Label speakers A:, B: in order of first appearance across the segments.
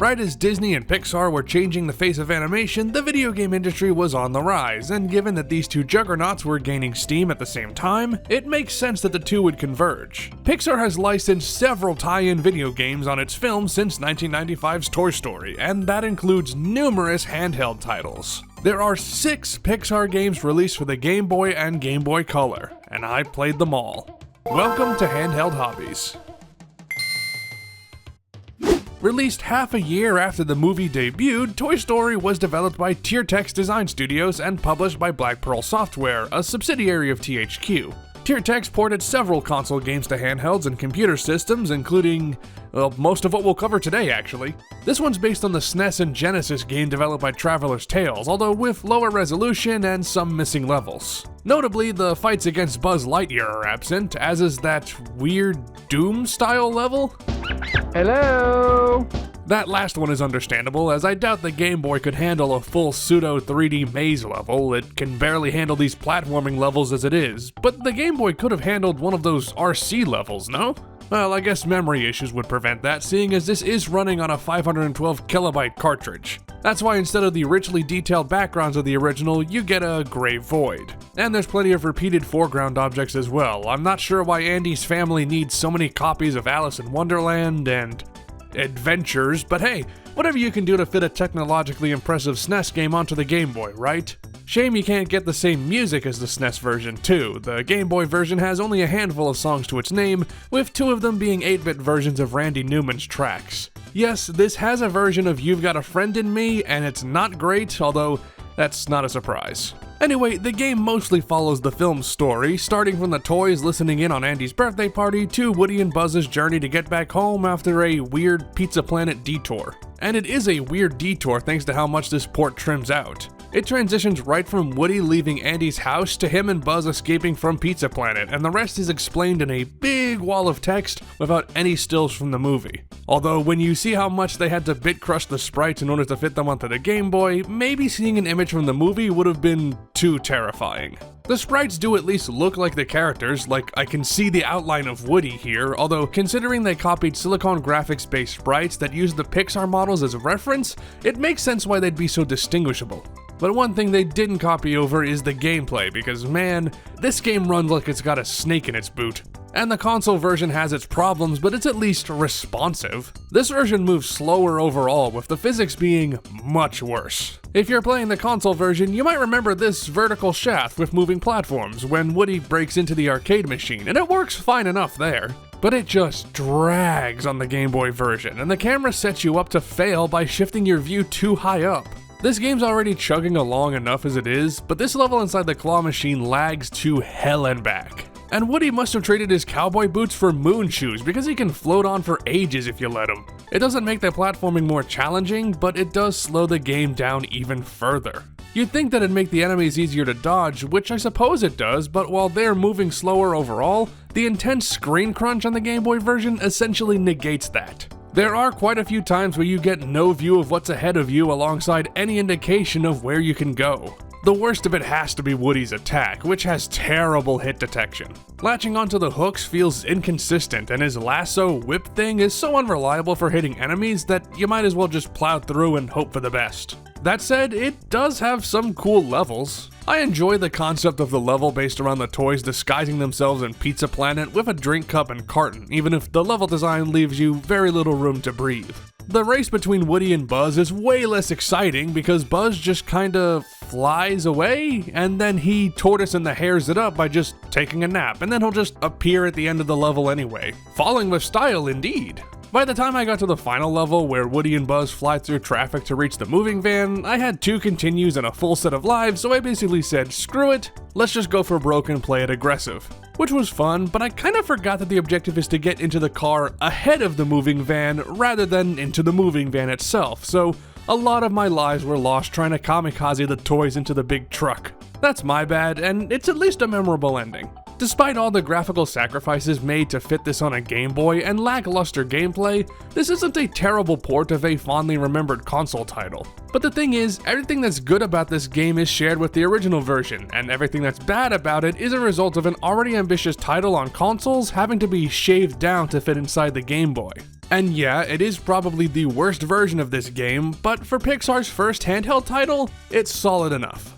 A: Right as Disney and Pixar were changing the face of animation, the video game industry was on the rise, and given that these two juggernauts were gaining steam at the same time, it makes sense that the two would converge. Pixar has licensed several tie-in video games on its films since 1995's Toy Story, and that includes numerous handheld titles. There are 6 Pixar games released for the Game Boy and Game Boy Color, and I played them all. Welcome to Handheld Hobbies. Released half a year after the movie debuted, Toy Story was developed by Tiertex Design Studios and published by Black Pearl Software, a subsidiary of THQ. Tiertex ported several console games to handhelds and computer systems, including, most of what we'll cover today actually. This one's based on the SNES and Genesis game developed by Traveler's Tales, although with lower resolution and some missing levels. Notably, the fights against Buzz Lightyear are absent, as is that weird Doom-style level.
B: Hello!
A: That last one is understandable, as I doubt the Game Boy could handle a full pseudo 3D maze level. It can barely handle these platforming levels as it is, but the Game Boy could have handled one of those RC levels, no? Well, I guess memory issues would prevent that, seeing as this is running on a 512 kilobyte cartridge. That's why instead of the richly detailed backgrounds of the original, you get a gray void. And there's plenty of repeated foreground objects as well. I'm not sure why Andy's family needs so many copies of Alice in Wonderland and Adventures, but hey, whatever you can do to fit a technologically impressive SNES game onto the Game Boy, right? Shame you can't get the same music as the SNES version too. The Game Boy version has only a handful of songs to its name, with 2 of them being 8-bit versions of Randy Newman's tracks. Yes, this has a version of You've Got a Friend in Me, and it's not great, although that's not a surprise. Anyway, the game mostly follows the film's story, starting from the toys listening in on Andy's birthday party to Woody and Buzz's journey to get back home after a weird Pizza Planet detour. And it is a weird detour thanks to how much this port trims out. It transitions right from Woody leaving Andy's house to him and Buzz escaping from Pizza Planet, and the rest is explained in a big wall of text without any stills from the movie. Although when you see how much they had to bit crush the sprites in order to fit them onto the Game Boy, maybe seeing an image from the movie would have been too terrifying. The sprites do at least look like the characters, like I can see the outline of Woody here, although considering they copied Silicon Graphics based sprites that use the Pixar models as a reference, it makes sense why they'd be so distinguishable. But one thing they didn't copy over is the gameplay, because man, this game runs like it's got a snake in its boot. And the console version has its problems, but it's at least responsive. This version moves slower overall, with the physics being much worse. If you're playing the console version, you might remember this vertical shaft with moving platforms when Woody breaks into the arcade machine, and it works fine enough there. But it just drags on the Game Boy version, and the camera sets you up to fail by shifting your view too high up. This game's already chugging along enough as it is, but this level inside the claw machine lags to hell and back. And Woody must have traded his cowboy boots for moon shoes because he can float on for ages if you let him. It doesn't make the platforming more challenging, but it does slow the game down even further. You'd think that it'd make the enemies easier to dodge, which I suppose it does, but while they're moving slower overall, the intense screen crunch on the Game Boy version essentially negates that. There are quite a few times where you get no view of what's ahead of you alongside any indication of where you can go. The worst of it has to be Woody's attack, which has terrible hit detection. Latching onto the hooks feels inconsistent, and his lasso whip thing is so unreliable for hitting enemies that you might as well just plow through and hope for the best. That said, it does have some cool levels. I enjoy the concept of the level based around the toys disguising themselves in Pizza Planet with a drink cup and carton, even if the level design leaves you very little room to breathe. The race between Woody and Buzz is way less exciting because Buzz just kinda flies away, and then he tortoise and the hares it up by just taking a nap, and then he'll just appear at the end of the level anyway. Falling with style indeed. By the time I got to the final level, where Woody and Buzz fly through traffic to reach the moving van, I had 2 continues and a full set of lives, so I basically said, screw it, let's just go for broke and play it aggressive. Which was fun, but I kinda forgot that the objective is to get into the car ahead of the moving van rather than into the moving van itself, so a lot of my lives were lost trying to kamikaze the toys into the big truck. That's my bad, and it's at least a memorable ending. Despite all the graphical sacrifices made to fit this on a Game Boy and lackluster gameplay, this isn't a terrible port of a fondly remembered console title. But the thing is, everything that's good about this game is shared with the original version, and everything that's bad about it is a result of an already ambitious title on consoles having to be shaved down to fit inside the Game Boy. And yeah, it is probably the worst version of this game, but for Pixar's first handheld title, it's solid enough.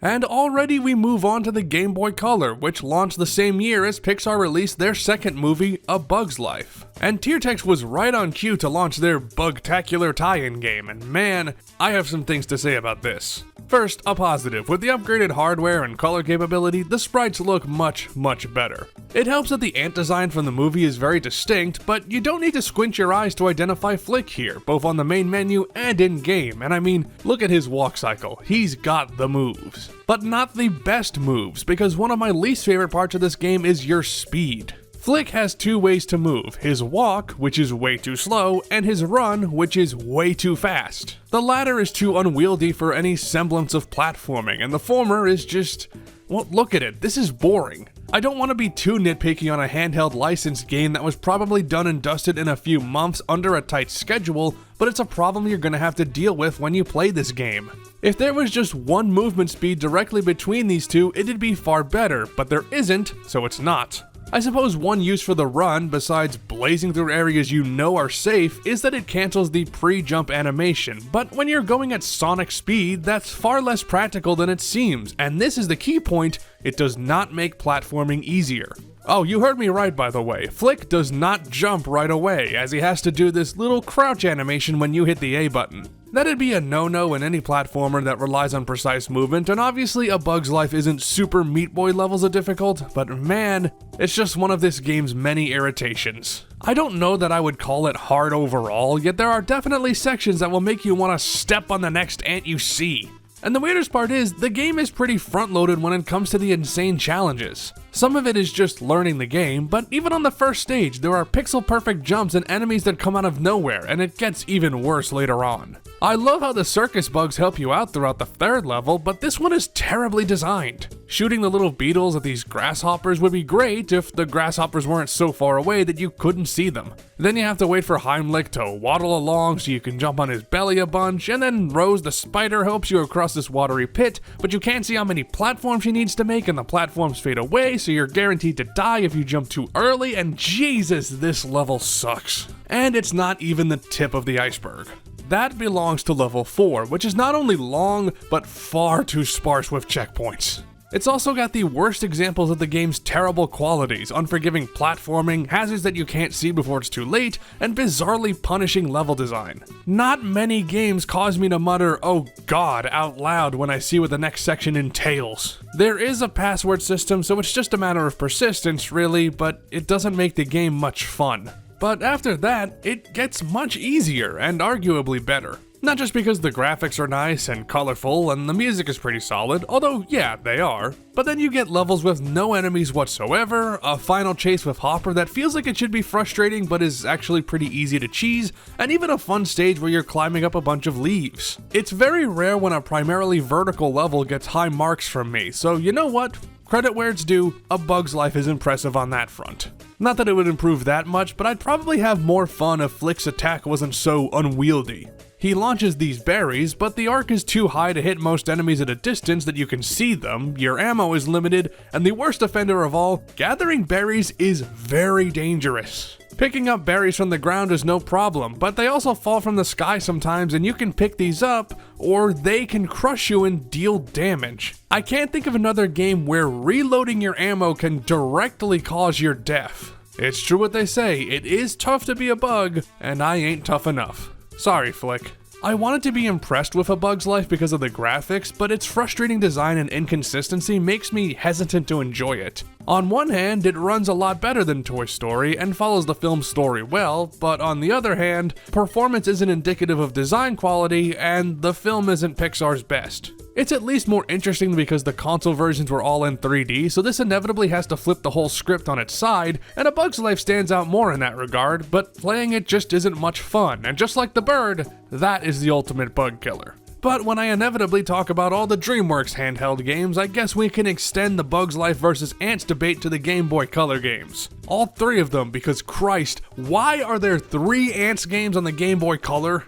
A: And already we move on to the Game Boy Color, which launched the same year as Pixar released their second movie, A Bug's Life. And Tiertex was right on cue to launch their Bugtacular tie-in game, and man, I have some things to say about this. First, a positive. With the upgraded hardware and color capability, the sprites look much better. It helps that the ant design from the movie is very distinct, but you don't need to squint your eyes to identify Flick here, both on the main menu and in-game, and I mean, look at his walk cycle, he's got the moves. But not the best moves, because one of my least favorite parts of this game is your speed. Flick has two ways to move, his walk, which is way too slow, and his run, which is way too fast. The latter is too unwieldy for any semblance of platforming, and the former is just... well, look at it, this is boring. I don't want to be too nitpicky on a handheld licensed game that was probably done and dusted in a few months under a tight schedule, but it's a problem you're going to have to deal with when you play this game. If there was just one movement speed directly between these two, it'd be far better, but there isn't, so it's not. I suppose one use for the run, besides blazing through areas you know are safe, is that it cancels the pre-jump animation, but when you're going at sonic speed, that's far less practical than it seems, and this is the key point, it does not make platforming easier. Oh, you heard me right, by the way. Flick does not jump right away, as he has to do this little crouch animation when you hit the A button. That'd be a no-no in any platformer that relies on precise movement, and obviously A Bug's Life isn't Super Meat Boy levels of difficult, but man, it's just one of this game's many irritations. I don't know that I would call it hard overall, yet there are definitely sections that will make you want to step on the next ant you see. And the weirdest part is, the game is pretty front-loaded when it comes to the insane challenges. Some of it is just learning the game, but even on the first stage, there are pixel-perfect jumps and enemies that come out of nowhere, and it gets even worse later on. I love how the circus bugs help you out throughout the third level, but this one is terribly designed. Shooting the little beetles at these grasshoppers would be great if the grasshoppers weren't so far away that you couldn't see them. Then you have to wait for Heimlich to waddle along so you can jump on his belly a bunch, and then Rose the spider helps you across this watery pit, but you can't see how many platforms she needs to make, and the platforms fade away, so you're guaranteed to die if you jump too early, and Jesus, this level sucks. And it's not even the tip of the iceberg. That belongs to level 4, which is not only long, but far too sparse with checkpoints. It's also got the worst examples of the game's terrible qualities, unforgiving platforming, hazards that you can't see before it's too late, and bizarrely punishing level design. Not many games cause me to mutter, "oh god," out loud when I see what the next section entails. There is a password system, so it's just a matter of persistence, really, but it doesn't make the game much fun. But after that, it gets much easier and arguably better. Not just because the graphics are nice and colorful and the music is pretty solid, although yeah, they are, but then you get levels with no enemies whatsoever, a final chase with Hopper that feels like it should be frustrating but is actually pretty easy to cheese, and even a fun stage where you're climbing up a bunch of leaves. It's very rare when a primarily vertical level gets high marks from me, so you know what? Credit where it's due, A Bug's Life is impressive on that front. Not that it would improve that much, but I'd probably have more fun if Flick's attack wasn't so unwieldy. He launches these berries, but the arc is too high to hit most enemies at a distance that you can see them, your ammo is limited, and the worst offender of all, gathering berries is very dangerous. Picking up berries from the ground is no problem, but they also fall from the sky sometimes and you can pick these up, or they can crush you and deal damage. I can't think of another game where reloading your ammo can directly cause your death. It's true what they say, it is tough to be a bug, and I ain't tough enough. Sorry, Flick. I wanted to be impressed with A Bug's Life because of the graphics, but its frustrating design and inconsistency makes me hesitant to enjoy it. On one hand, it runs a lot better than Toy Story and follows the film's story well, but on the other hand, performance isn't indicative of design quality and the film isn't Pixar's best. It's at least more interesting because the console versions were all in 3D, so this inevitably has to flip the whole script on its side, and A Bug's Life stands out more in that regard, but playing it just isn't much fun, and just like the bird, that is the ultimate bug killer. But when I inevitably talk about all the DreamWorks handheld games, I guess we can extend the Bug's Life vs. Ants debate to the Game Boy Color games. All three of them, because Christ, why are there 3 Ants games on the Game Boy Color?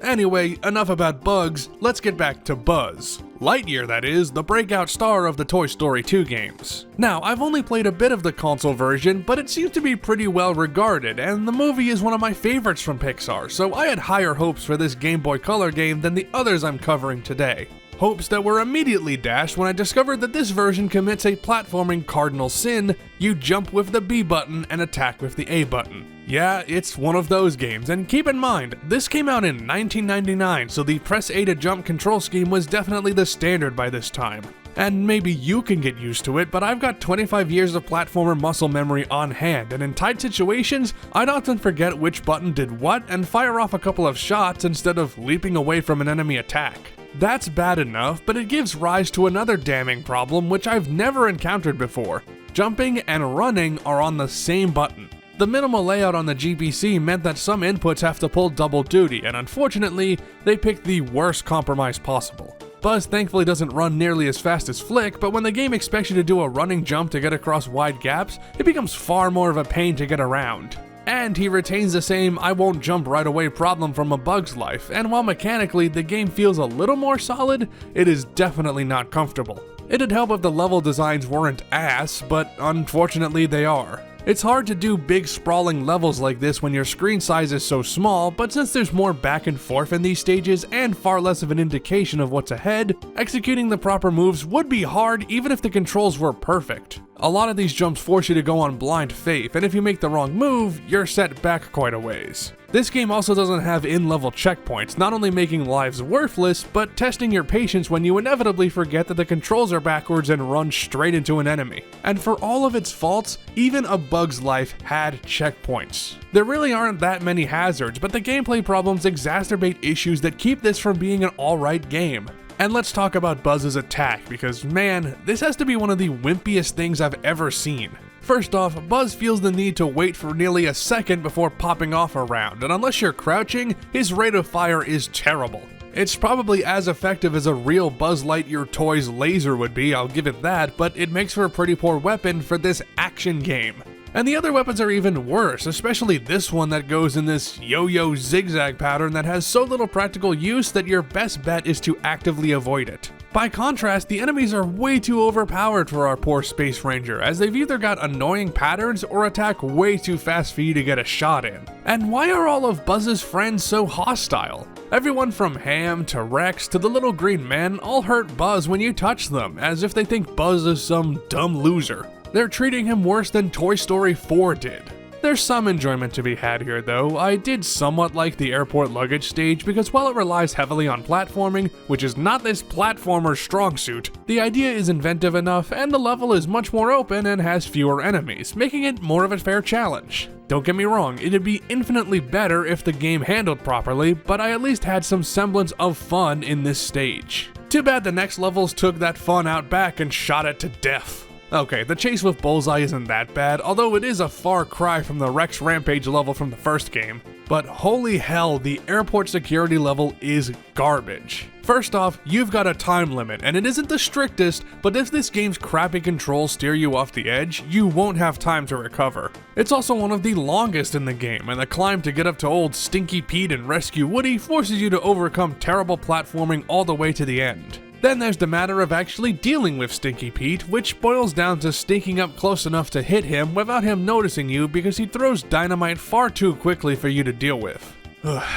A: Anyway, enough about bugs, let's get back to Buzz. Lightyear, that is, the breakout star of the Toy Story 2 games. Now, I've only played a bit of the console version, but it seems to be pretty well regarded, and the movie is one of my favorites from Pixar, so I had higher hopes for this Game Boy Color game than the others I'm covering today. Hopes that were immediately dashed when I discovered that this version commits a platforming cardinal sin: you jump with the B button and attack with the A button. Yeah, it's one of those games, and keep in mind, this came out in 1999, so the press A to jump control scheme was definitely the standard by this time. And maybe you can get used to it, but I've got 25 years of platformer muscle memory on hand, and in tight situations, I'd often forget which button did what and fire off a couple of shots instead of leaping away from an enemy attack. That's bad enough, but it gives rise to another damning problem which I've never encountered before. Jumping and running are on the same button. The minimal layout on the GBC meant that some inputs have to pull double duty, and unfortunately, they picked the worst compromise possible. Buzz thankfully doesn't run nearly as fast as Flick, but when the game expects you to do a running jump to get across wide gaps, it becomes far more of a pain to get around. And he retains the same I won't jump right away problem from A Bug's Life, and while mechanically the game feels a little more solid, it is definitely not comfortable. It'd help if the level designs weren't ass, but unfortunately they are. It's hard to do big sprawling levels like this when your screen size is so small, but since there's more back and forth in these stages and far less of an indication of what's ahead, executing the proper moves would be hard even if the controls were perfect. A lot of these jumps force you to go on blind faith, and if you make the wrong move, you're set back quite a ways. This game also doesn't have in-level checkpoints, not only making lives worthless, but testing your patience when you inevitably forget that the controls are backwards and run straight into an enemy. And for all of its faults, even A Bug's Life had checkpoints. There really aren't that many hazards, but the gameplay problems exacerbate issues that keep this from being an alright game. And let's talk about Buzz's attack, because man, this has to be one of the wimpiest things I've ever seen. First off, Buzz feels the need to wait for nearly a second before popping off a round, and unless you're crouching, his rate of fire is terrible. It's probably as effective as a real Buzz Lightyear toy's laser would be, I'll give it that, but it makes for a pretty poor weapon for this action game. And the other weapons are even worse, especially this one that goes in this yo-yo zigzag pattern that has so little practical use that your best bet is to actively avoid it. By contrast, the enemies are way too overpowered for our poor Space Ranger, as they've either got annoying patterns or attack way too fast for you to get a shot in. And why are all of Buzz's friends so hostile? Everyone from Ham to Rex to the little green men all hurt Buzz when you touch them, as if they think Buzz is some dumb loser. They're treating him worse than Toy Story 4 did. There's some enjoyment to be had here though. I did somewhat like the airport luggage stage because while it relies heavily on platforming, which is not this platformer's strong suit, the idea is inventive enough and the level is much more open and has fewer enemies, making it more of a fair challenge. Don't get me wrong, it'd be infinitely better if the game handled properly, but I at least had some semblance of fun in this stage. Too bad the next levels took that fun out back and shot it to death. Okay, the chase with Bullseye isn't that bad, although it is a far cry from the Rex Rampage level from the first game. But holy hell, the airport security level is garbage. First off, you've got a time limit, and it isn't the strictest, but if this game's crappy controls steer you off the edge, you won't have time to recover. It's also one of the longest in the game, and the climb to get up to old Stinky Pete and rescue Woody forces you to overcome terrible platforming all the way to the end. Then there's the matter of actually dealing with Stinky Pete, which boils down to sneaking up close enough to hit him without him noticing you because he throws dynamite far too quickly for you to deal with.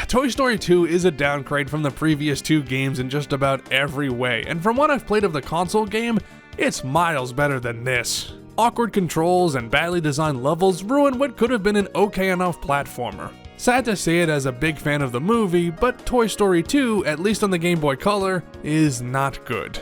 A: Toy Story 2 is a downgrade from the previous two games in just about every way, and from what I've played of the console game, it's miles better than this. Awkward controls and badly designed levels ruin what could have been an okay enough platformer. Sad to say it as a big fan of the movie, but Toy Story 2, at least on the Game Boy Color, is not good.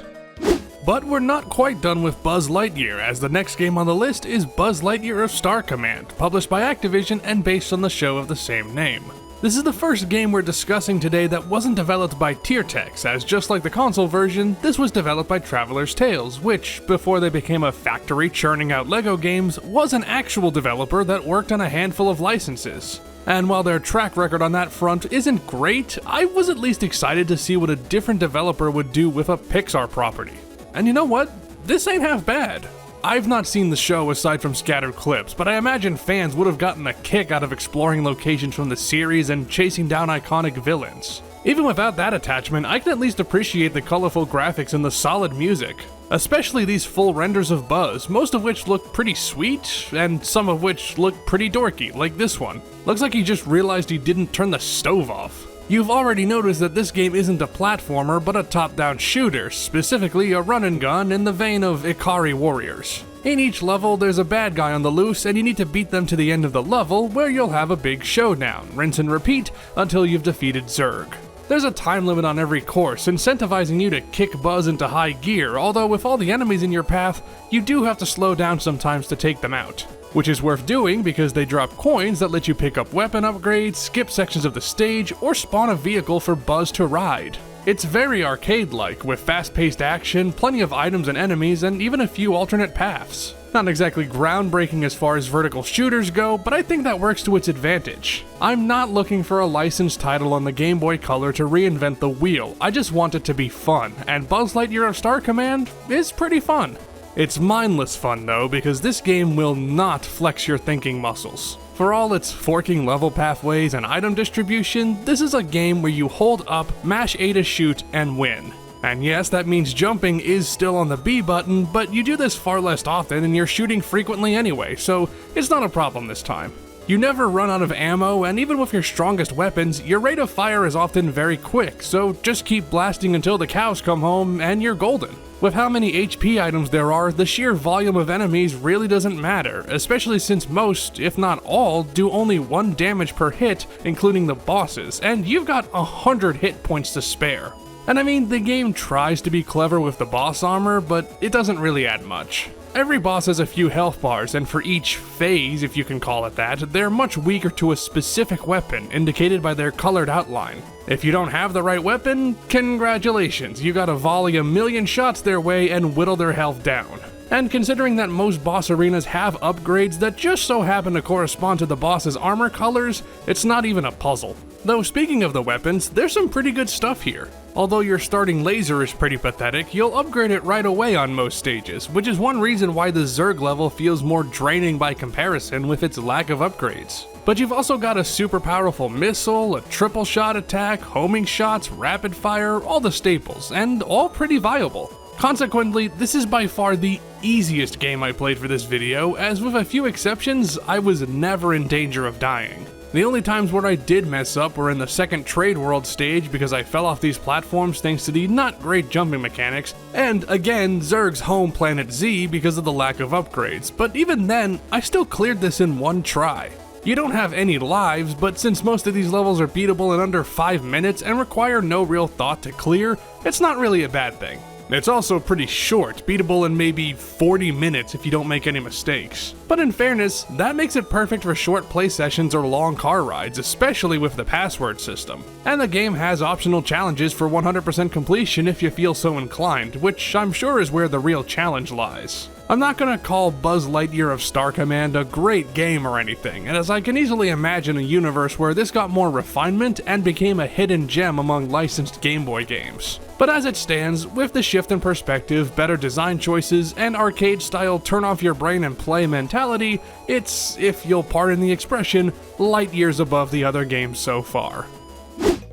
A: But we're not quite done with Buzz Lightyear, as the next game on the list is Buzz Lightyear of Star Command, published by Activision and based on the show of the same name. This is the first game we're discussing today that wasn't developed by Tiertex, as just like the console version, this was developed by Traveler's Tales, which, before they became a factory churning out LEGO games, was an actual developer that worked on a handful of licenses. And while their track record on that front isn't great, I was at least excited to see what a different developer would do with a Pixar property. And you know what? This ain't half bad. I've not seen the show aside from scattered clips, but I imagine fans would have gotten a kick out of exploring locations from the series and chasing down iconic villains. Even without that attachment, I can at least appreciate the colorful graphics and the solid music. Especially these full renders of Buzz, most of which look pretty sweet, and some of which look pretty dorky, like this one. Looks like he just realized he didn't turn the stove off. You've already noticed that this game isn't a platformer, but a top-down shooter, specifically a run and gun in the vein of Ikari Warriors. In each level, there's a bad guy on the loose, and you need to beat them to the end of the level, where you'll have a big showdown, rinse and repeat, until you've defeated Zurg. There's a time limit on every course, incentivizing you to kick Buzz into high gear, although with all the enemies in your path, you do have to slow down sometimes to take them out. Which is worth doing because they drop coins that let you pick up weapon upgrades, skip sections of the stage, or spawn a vehicle for Buzz to ride. It's very arcade-like, with fast-paced action, plenty of items and enemies, and even a few alternate paths. Not exactly groundbreaking as far as vertical shooters go, but I think that works to its advantage. I'm not looking for a licensed title on the Game Boy Color to reinvent the wheel, I just want it to be fun, and Buzz Lightyear of Star Command is pretty fun. It's mindless fun though, because this game will not flex your thinking muscles. For all its forking level pathways and item distribution, this is a game where you hold up, mash A to shoot, and win. And yes, that means jumping is still on the B button, but you do this far less often and you're shooting frequently anyway, so it's not a problem this time. You never run out of ammo, and even with your strongest weapons, your rate of fire is often very quick, so just keep blasting until the cows come home and you're golden. With how many HP items there are, the sheer volume of enemies really doesn't matter, especially since most, if not all, do only 1 damage per hit, including the bosses, and you've got 100 hit points to spare. And I mean, the game tries to be clever with the boss armor, but it doesn't really add much. Every boss has a few health bars, and for each phase, if you can call it that, they're much weaker to a specific weapon, indicated by their colored outline. If you don't have the right weapon, congratulations, you gotta volley a million shots their way and whittle their health down. And considering that most boss arenas have upgrades that just so happen to correspond to the boss's armor colors, it's not even a puzzle. Though speaking of the weapons, there's some pretty good stuff here. Although your starting laser is pretty pathetic, you'll upgrade it right away on most stages, which is one reason why the Zurg level feels more draining by comparison with its lack of upgrades. But you've also got a super powerful missile, a triple shot attack, homing shots, rapid fire, all the staples, and all pretty viable. Consequently, this is by far the easiest game I played for this video, as with a few exceptions, I was never in danger of dying. The only times where I did mess up were in the second Trade World stage because I fell off these platforms thanks to the not great jumping mechanics, and again, Zurg's home planet Z because of the lack of upgrades, but even then, I still cleared this in 1 try. You don't have any lives, but since most of these levels are beatable in under 5 minutes and require no real thought to clear, it's not really a bad thing. It's also pretty short, beatable in maybe 40 minutes if you don't make any mistakes. But in fairness, that makes it perfect for short play sessions or long car rides, especially with the password system. And the game has optional challenges for 100% completion if you feel so inclined, which I'm sure is where the real challenge lies. I'm not gonna call Buzz Lightyear of Star Command a great game or anything, as I can easily imagine a universe where this got more refinement and became a hidden gem among licensed Game Boy games. But as it stands, with the shift in perspective, better design choices, and arcade-style turn-off-your-brain-and-play mentality, it's, if you'll pardon the expression, light years above the other games so far.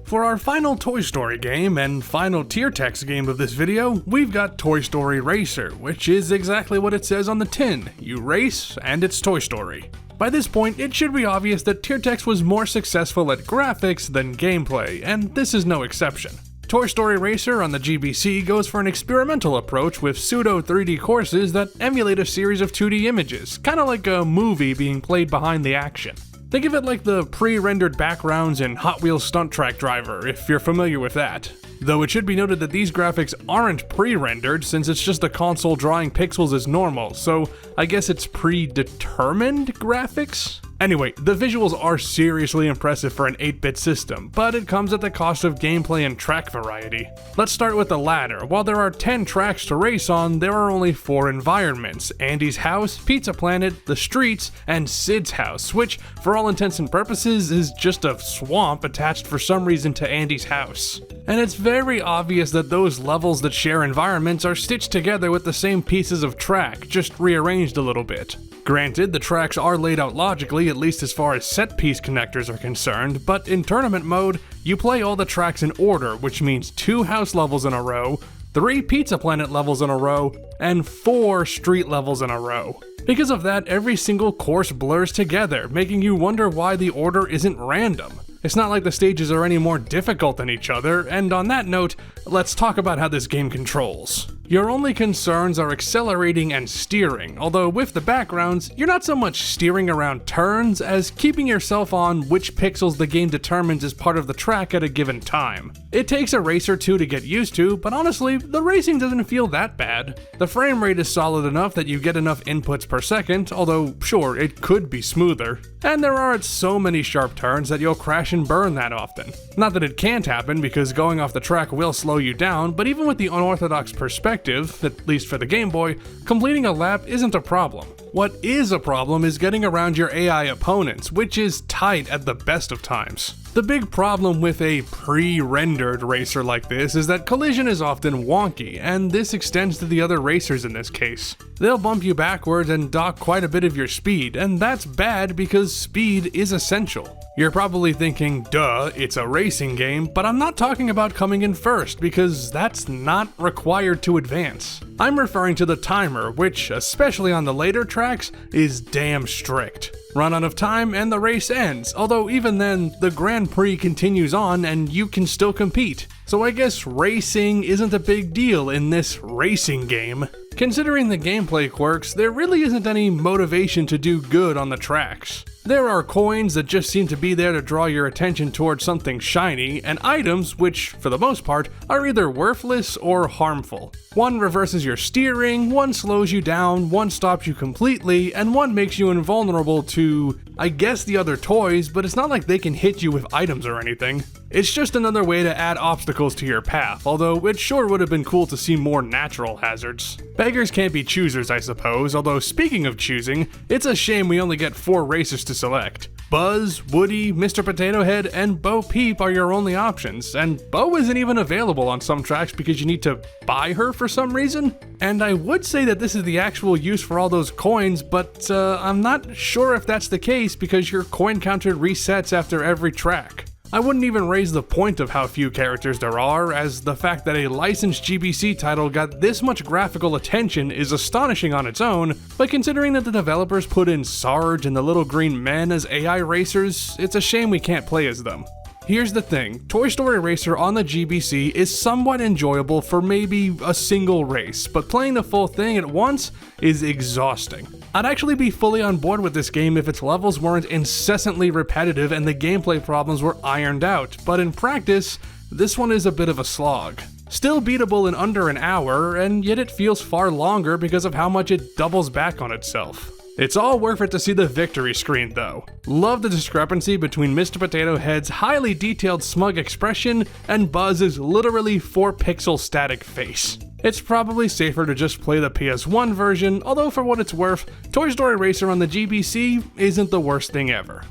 A: For our final Toy Story game and final tier text game of this video, we've got Toy Story Racer, which is exactly what it says on the tin. You race, and it's Toy Story. By this point, it should be obvious that tier text was more successful at graphics than gameplay, and this is no exception. Toy Story Racer on the GBC goes for an experimental approach with pseudo 3D courses that emulate a series of 2D images, kinda like a movie being played behind the action. Think of it like the pre-rendered backgrounds in Hot Wheels Stunt Track Driver, if you're familiar with that. Though it should be noted that these graphics aren't pre-rendered since it's just the console drawing pixels as normal, so I guess it's predetermined graphics? Anyway, the visuals are seriously impressive for an 8-bit system, but it comes at the cost of gameplay and track variety. Let's start with the latter. While there are 10 tracks to race on, there are only 4 environments: Andy's house, Pizza Planet, the streets, and Sid's house, which, for all intents and purposes, is just a swamp attached for some reason to Andy's house. And it's very obvious that those levels that share environments are stitched together with the same pieces of track, just rearranged a little bit. Granted, the tracks are laid out logically, at least as far as set piece connectors are concerned, but in tournament mode, You play all the tracks in order, which means 2 house levels in a row, 3 Pizza Planet levels in a row, and 4 street levels in a row. Because of that, every single course blurs together, making you wonder why the order isn't random. It's not like the stages are any more difficult than each other, and on that note, let's talk about how this game controls. Your only concerns are accelerating and steering, although with the backgrounds, you're not so much steering around turns as keeping yourself on which pixels the game determines is part of the track at a given time. It takes a race or two to get used to, but honestly, the racing doesn't feel that bad. The frame rate is solid enough that you get enough inputs per second, although sure, it could be smoother. And there aren't so many sharp turns that you'll crash and burn that often. Not that it can't happen, because going off the track will slow you down, but even with the unorthodox perspective, at least for the Game Boy, completing a lap isn't a problem. What is a problem is getting around your AI opponents, which is tight at the best of times. The big problem with a pre-rendered racer like this is that collision is often wonky, and this extends to the other racers in this case. They'll bump you backwards and dock quite a bit of your speed, and that's bad because speed is essential. You're probably thinking, duh, it's a racing game, but I'm not talking about coming in first, because that's not required to advance. I'm referring to the timer, which, especially on the later tracks, is damn strict. Run out of time and the race ends, although even then, the Grand Prix continues on and you can still compete. So I guess racing isn't a big deal in this racing game. Considering the gameplay quirks, there really isn't any motivation to do good on the tracks. There are coins that just seem to be there to draw your attention towards something shiny, and items which, for the most part, are either worthless or harmful. One reverses your steering, one slows you down, one stops you completely, and one makes you invulnerable to, I guess, the other toys, but it's not like they can hit you with items or anything. It's just another way to add obstacles to your path, although it sure would have been cool to see more natural hazards. Beggars can't be choosers, I suppose, although speaking of choosing, it's a shame we only get 4 racers to select. Buzz, Woody, Mr. Potato Head, and Bo Peep are your only options, and Bo isn't even available on some tracks because you need to buy her for some reason. And I would say that this is the actual use for all those coins, but I'm not sure if that's the case because your coin counter resets after every track. I wouldn't even raise the point of how few characters there are, as the fact that a licensed GBC title got this much graphical attention is astonishing on its own, but considering that the developers put in Sarge and the Little Green Men as AI racers, it's a shame we can't play as them. Here's the thing, Toy Story Racer on the GBC is somewhat enjoyable for maybe a single race, but playing the full thing at once is exhausting. I'd actually be fully on board with this game if its levels weren't incessantly repetitive and the gameplay problems were ironed out, but in practice, this one is a bit of a slog. Still beatable in under an hour, and yet it feels far longer because of how much it doubles back on itself. It's all worth it to see the victory screen though. Love the discrepancy between Mr. Potato Head's highly detailed smug expression and Buzz's literally 4-pixel static face. It's probably safer to just play the PS1 version, although for what it's worth, Toy Story Racer on the GBC isn't the worst thing ever.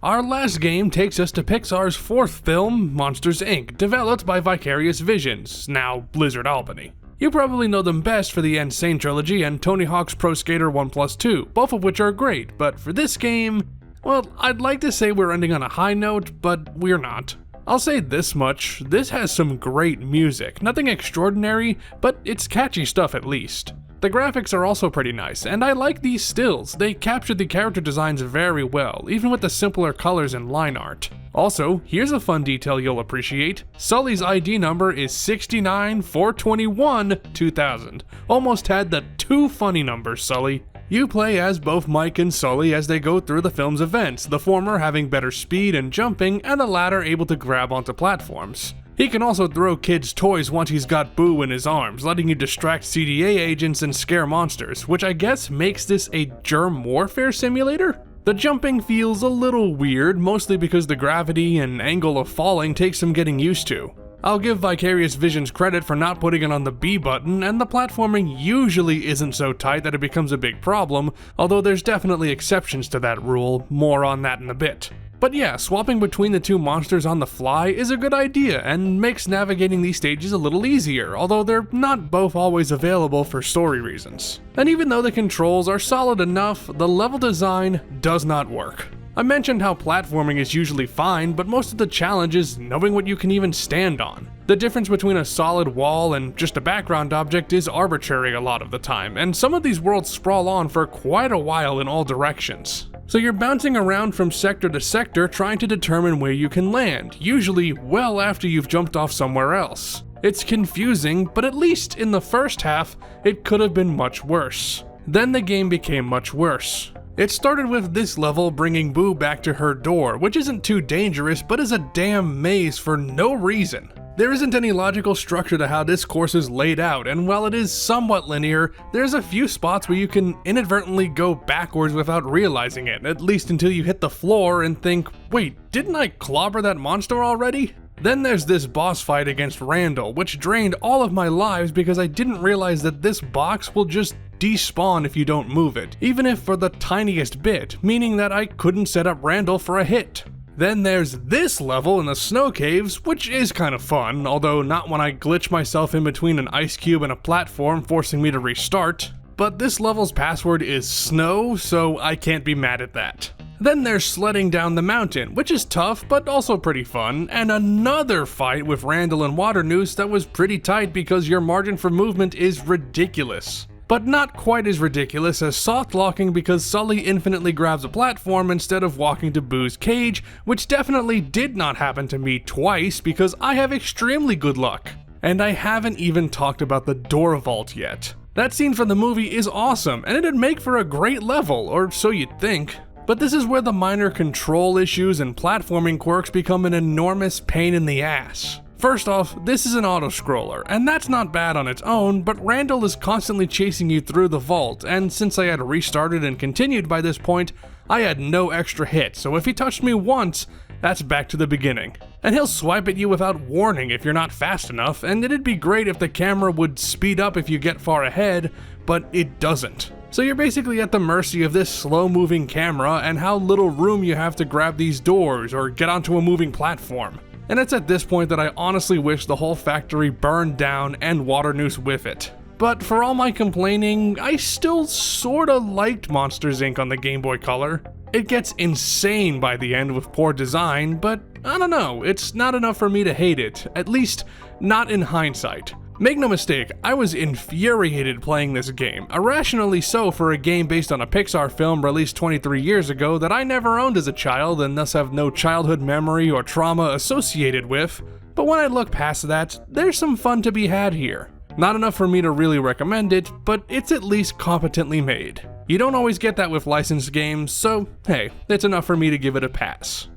A: Our last game takes us to Pixar's 4th film, Monsters, Inc., developed by Vicarious Visions, now Blizzard Albany. You probably know them best for the Insane Trilogy and Tony Hawk's Pro Skater 1+2, both of which are great, but for this game, well, I'd like to say we're ending on a high note, but we're not. I'll say this much, this has some great music, nothing extraordinary, but it's catchy stuff at least. The graphics are also pretty nice, and I like these stills, they captured the character designs very well, even with the simpler colors and line art. Also, here's a fun detail you'll appreciate. Sully's ID number is 69421-2000. Almost had the 2 funny numbers, Sully. You play as both Mike and Sully as they go through the film's events, the former having better speed and jumping, and the latter able to grab onto platforms. He can also throw kids' toys once he's got Boo in his arms, letting you distract CDA agents and scare monsters, which I guess makes this a germ warfare simulator? The jumping feels a little weird, mostly because the gravity and angle of falling takes some getting used to. I'll give Vicarious Visions credit for not putting it on the B button, and the platforming usually isn't so tight that it becomes a big problem, although there's definitely exceptions to that rule, more on that in a bit. But yeah, swapping between the 2 monsters on the fly is a good idea and makes navigating these stages a little easier, although they're not both always available for story reasons. And even though the controls are solid enough, the level design does not work. I mentioned how platforming is usually fine, but most of the challenge is knowing what you can even stand on. The difference between a solid wall and just a background object is arbitrary a lot of the time, and some of these worlds sprawl on for quite a while in all directions. So you're bouncing around from sector to sector trying to determine where you can land, usually well after you've jumped off somewhere else. It's confusing, but at least in the first half, it could have been much worse. Then the game became much worse. It started with this level bringing Boo back to her door, which isn't too dangerous, but is a damn maze for no reason. There isn't any logical structure to how this course is laid out, and while it is somewhat linear, there's a few spots where you can inadvertently go backwards without realizing it, at least until you hit the floor and think, wait, didn't I clobber that monster already? Then there's this boss fight against Randall, which drained all of my lives because I didn't realize that this box will just despawn if you don't move it, even if for the tiniest bit, meaning that I couldn't set up Randall for a hit. Then there's this level in the snow caves, which is kind of fun, although not when I glitch myself in between an ice cube and a platform, forcing me to restart. But this level's password is snow, so I can't be mad at that. Then there's sledding down the mountain, which is tough but also pretty fun, and another fight with Randall and Waternoose that was pretty tight because your margin for movement is ridiculous. But not quite as ridiculous as soft locking because Sully infinitely grabs a platform instead of walking to Boo's cage, which definitely did not happen to me twice because I have extremely good luck. And I haven't even talked about the door vault yet. That scene from the movie is awesome, and it'd make for a great level, or so you'd think. But this is where the minor control issues and platforming quirks become an enormous pain in the ass. First off, this is an auto-scroller, and that's not bad on its own, but Randall is constantly chasing you through the vault, and since I had restarted and continued by this point, I had no extra hit, so if he touched me once, that's back to the beginning. And he'll swipe at you without warning if you're not fast enough, and it'd be great if the camera would speed up if you get far ahead, but it doesn't. So you're basically at the mercy of this slow-moving camera and how little room you have to grab these doors or get onto a moving platform. And it's at this point that I honestly wish the whole factory burned down and Waternoose with it. But for all my complaining, I still sorta liked Monsters, Inc. on the Game Boy Color. It gets insane by the end with poor design, but I don't know, it's not enough for me to hate it, at least not in hindsight. Make no mistake, I was infuriated playing this game, irrationally so for a game based on a Pixar film released 23 years ago that I never owned as a child and thus have no childhood memory or trauma associated with, but when I look past that, there's some fun to be had here. Not enough for me to really recommend it, but it's at least competently made. You don't always get that with licensed games, so hey, it's enough for me to give it a pass.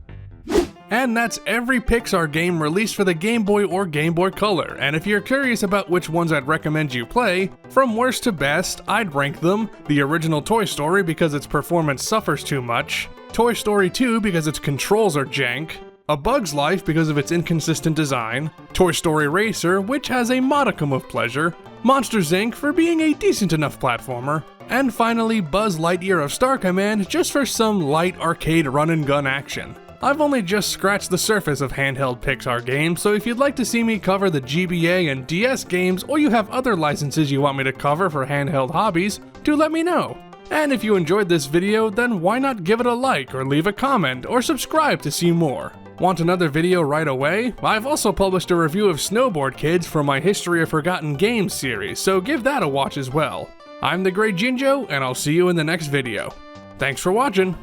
A: And that's every Pixar game released for the Game Boy or Game Boy Color, and if you're curious about which ones I'd recommend you play, from worst to best, I'd rank them: the original Toy Story because its performance suffers too much, Toy Story 2 because its controls are jank, A Bug's Life because of its inconsistent design, Toy Story Racer, which has a modicum of pleasure, Monsters, Inc. for being a decent enough platformer, and finally Buzz Lightyear of Star Command just for some light arcade run-and-gun action. I've only just scratched the surface of handheld Pixar games, so if you'd like to see me cover the GBA and DS games, or you have other licenses you want me to cover for handheld hobbies, do let me know. And if you enjoyed this video, then why not give it a like or leave a comment or subscribe to see more. Want another video right away? I've also published a review of Snowboard Kids for my History of Forgotten Games series, so give that a watch as well. I'm the Great Jinjo, and I'll see you in the next video. Thanks for watching!